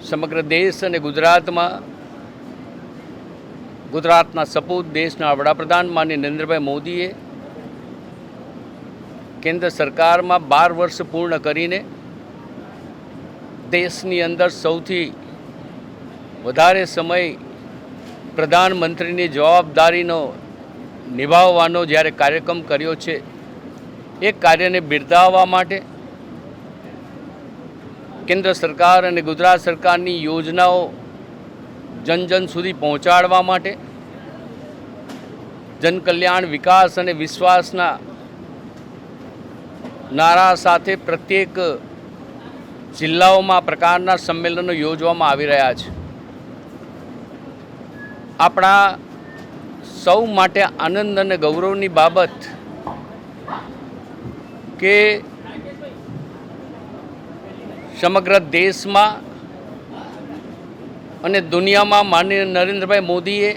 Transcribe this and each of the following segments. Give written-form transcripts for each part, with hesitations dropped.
સમગ્ર દેશ અને ગુજરાતના સપૂત દેશના વડાપ્રધાન માનનીય નરેન્દ્રભાઈ મોદીએ કેન્દ્ર સરકારમાં 12 વર્ષ પૂર્ણ કરીને દેશની અંદર સૌથી વધારે સમય પ્રધાનમંત્રીની જવાબદારીનો નિભાવવાનો જ્યારે કાર્યક્રમ કર્યો છે, એ કાર્યને બિરદાવવા માટે કેન્દ્ર સરકાર અને ગુજરાત સરકારની યોજનાઓ જન સુધી પહોંચાડવા માટે જનકલ્યાણ, વિકાસ અને વિશ્વાસના નારા સાથે પ્રત્યેક જિલ્લાઓમાં પ્રકારના સંમેલનો યોજવામાં આવી રહ્યા છે. આપણા સૌ માટે આનંદ અને ગૌરવની બાબત કે સમગ્ર દેશમાં અને દુનિયામાં માનનીય નરેન્દ્રભાઈ મોદીએ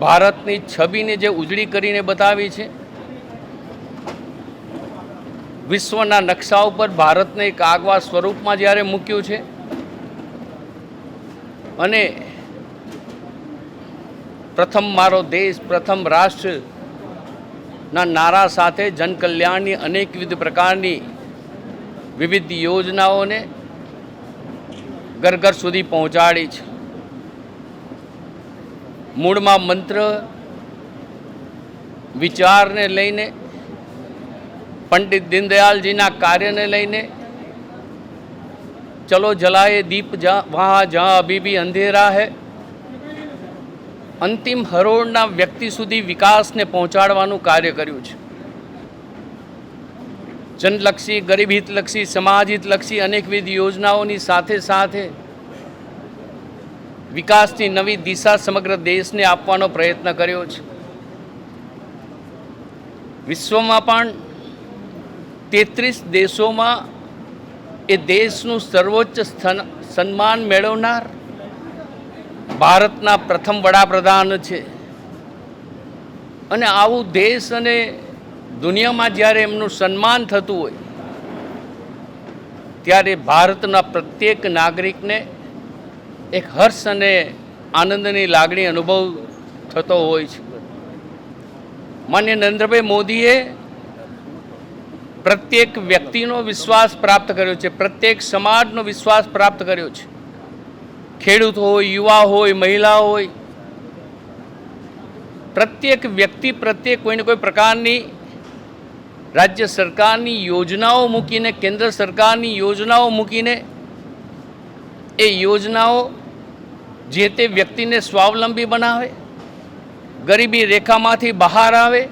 ભારતની છબીને જે ઉજળી કરીને બતાવી છે, વિશ્વના નકશા ઉપર ભારતને એક આગવા સ્વરૂપમાં જ્યારે મૂક્યું છે અને પ્રથમ મારો દેશ પ્રથમ રાષ્ટ્રના નારા સાથે જનકલ્યાણની અનેકવિધ પ્રકારની વિવિધ યોજનાઓને ઘર ઘર સુધી પહોંચાડી છે. મૂળમાં મંત્ર વિચારને લઈને, પંડિત દીનદયાલજીના કાર્યને લઈને, ચલો જલાએ દીપ વહાં જહાં અભી ભી અંધેરા હૈ, અંતિમ હરોળના વ્યક્તિ સુધી વિકાસને પહોંચાડવાનું કાર્ય કર્યું છે. જનલક્ષી, ગરીબ હિતલક્ષી, સમાજ હિતલક્ષી અનેકવિધ યોજનાઓની સાથે સાથે વિકાસની નવી દિશા સમગ્ર દેશને આપવાનો પ્રયત્ન કર્યો છે. વિશ્વમાં પણ 33 દેશોમાં એ દેશનું સર્વોચ્ચ સન્માન મેળવનાર ભારતના પ્રથમ વડાપ્રધાન છે. અને આવું દેશ અને દુનિયામાં જ્યારે એમનું સન્માન થતું હોય ત્યારે ભારતના પ્રત્યેક નાગરિકને એક હર્ષ અને આનંદની લાગણી અનુભવ થતો હોય છે. માનનીય નરેન્દ્રભાઈ મોદીએ પ્રત્યેક વ્યક્તિનો વિશ્વાસ પ્રાપ્ત કર્યો છે, પ્રત્યેક સમાજનો વિશ્વાસ પ્રાપ્ત કર્યો છે. ખેડૂત હોય, યુવા હોય, મહિલા હોય, પ્રત્યેક વ્યક્તિ પ્રત્યે કોઈને કોઈ પ્રકારની રાજ્ય સરકારની યોજનાઓ મૂકીને, કેન્દ્ર સરકારની યોજનાઓ મૂકીને એ યોજનાઓ જે તે વ્યક્તિને સ્વાવલંબી બનાવે, ગરીબી રેખામાંથી બહાર આવે.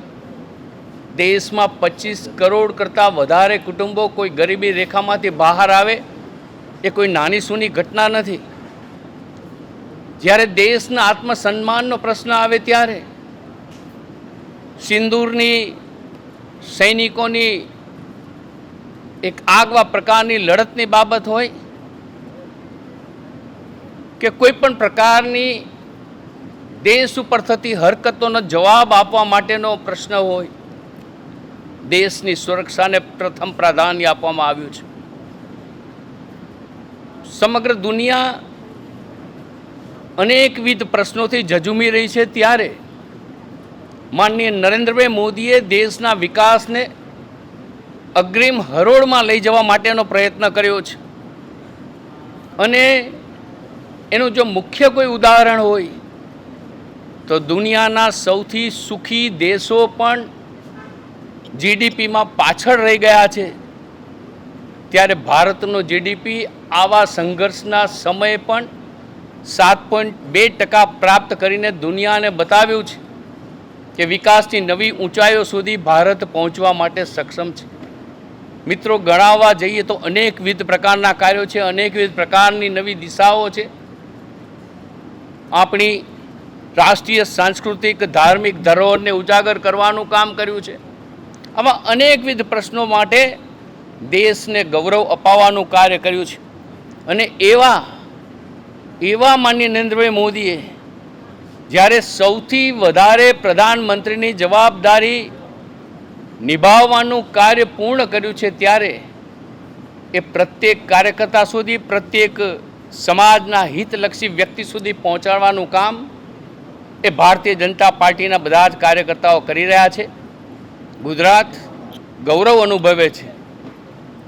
દેશમાં 25 કરોડ કરતાં વધારે કુટુંબો કોઈ ગરીબી રેખામાંથી બહાર આવે એ કોઈ નાની સૂની ઘટના નથી. જ્યારે દેશના આત્મસન્માનનો પ્રશ્ન આવે ત્યારે સિંદૂરની સૈનિકોની એક આગવા પ્રકારની લડતની બાબત હોય કે કોઈ પણ પ્રકારની દેશ ઉપર થતી હરકતોનો જવાબ આપવા માટેનો પ્રશ્ન હોય, દેશની સુરક્ષાને પ્રથમ પ્રાધાન્ય આપવામાં આવ્યું છે. સમગ્ર દુનિયા અનેકવિધ પ્રશ્નોથી ઝઝૂમી રહી છે ત્યારે માનનીય નરેન્દ્રભાઈ મોદીએ દેશના વિકાસને અગ્રિમ હરોળમાં લઈ જવા માટેનો પ્રયત્ન કર્યો છે. અને એનું જો મુખ્ય કોઈ ઉદાહરણ હોય તો દુનિયાના સૌથી સુખી દેશો પણ જીડીપીમાં પાછળ રહી ગયા છે, ત્યારે ભારતનો જીડીપી આવા સંઘર્ષના સમયે પણ 7.2% પ્રાપ્ત કરીને દુનિયાને બતાવ્યું છે કે વિકાસની નવી ઊંચાઈઓ સુધી ભારત પહોંચવા માટે સક્ષમ છે. મિત્રો, ગણાવવા જઈએ તો અનેકવિધ પ્રકારના કાર્યો છે, અનેકવિધ પ્રકારની નવી દિશાઓ છે. આપણી રાષ્ટ્રીય, સાંસ્કૃતિક, ધાર્મિક ધરોહરને ઉજાગર કરવાનું કામ કર્યું છે. આવા અનેકવિધ પ્રશ્નો માટે દેશને ગૌરવ અપાવવાનું કાર્ય કર્યું છે. અને એવા માનનીય નરેન્દ્રભાઈ મોદીએ જ્યારે સૌથી વધારે પ્રધાનમંત્રીની જવાબદારી નિભાવવાનું કાર્ય પૂર્ણ કર્યું છે ત્યારે એ પ્રત્યેક કાર્યકર્તા સુધી, પ્રત્યેક સમાજના હિતલક્ષી વ્યક્તિ સુધી પહોંચાડવાનું કામ એ ભારતીય જનતા પાર્ટીના બધા જ કાર્યકર્તાઓ કરી રહ્યા છે. ગુજરાત ગૌરવ અનુભવે છે.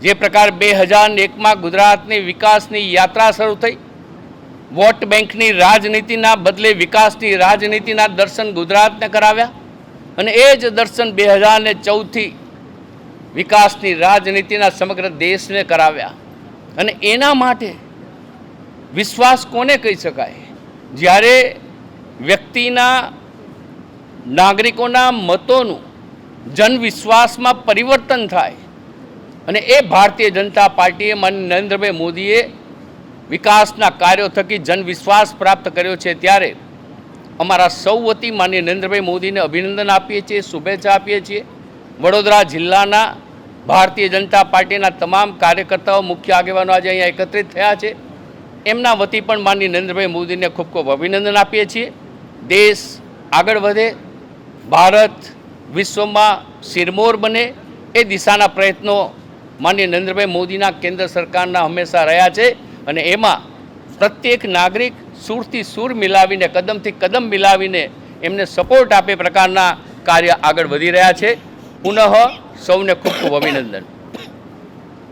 જે પ્રકાર 2001માં ગુજરાતની વિકાસની યાત્રા શરૂ થઈ, વોટ બેંકની રાજનીતિના બદલે વિકાસની રાજનીતિના દર્શન ગુજરાતને કરાવ્યા અને એ જ દર્શન 2014થી વિકાસની રાજનીતિના સમગ્ર દેશને કરાવ્યા. અને એના માટે વિશ્વાસ કોને કહી શકાય? જ્યારે વ્યક્તિના, નાગરિકોના મતોનું જનવિશ્વાસમાં પરિવર્તન થાય અને એ ભારતીય જનતા પાર્ટીએ, માનનીય નરેન્દ્રભાઈ મોદીએ વિકાસના કાર્યો થકી જનવિશ્વાસ પ્રાપ્ત કર્યો છે. ત્યારે અમારા સૌ વતી માનનીય નરેન્દ્રભાઈ મોદીને અભિનંદન આપીએ છીએ, શુભેચ્છા આપીએ છીએ. વડોદરા જિલ્લાના ભારતીય જનતા પાર્ટીના તમામ કાર્યકર્તાઓ, મુખ્ય આગેવાનો આજે અહીંયા એકત્રિત થયા છે. એમના વતી પણ માનનીય નરેન્દ્રભાઈ મોદીને ખૂબ ખૂબ અભિનંદન આપીએ છીએ. દેશ આગળ વધે, ભારત વિશ્વમાં સિરમોર બને, એ દિશાના પ્રયત્નો માનનીય નરેન્દ્રભાઈ મોદીના કેન્દ્ર સરકારના હંમેશા રહ્યા છે. અને એમાં પ્રત્યેક નાગરિક સૂરથી સૂર મિલાવીને, કદમથી કદમ મિલાવીને એમને સપોર્ટ આપે પ્રકારના કાર્ય આગળ વધી રહ્યા છે. પુનઃ સૌને ખૂબ ખૂબ અભિનંદન.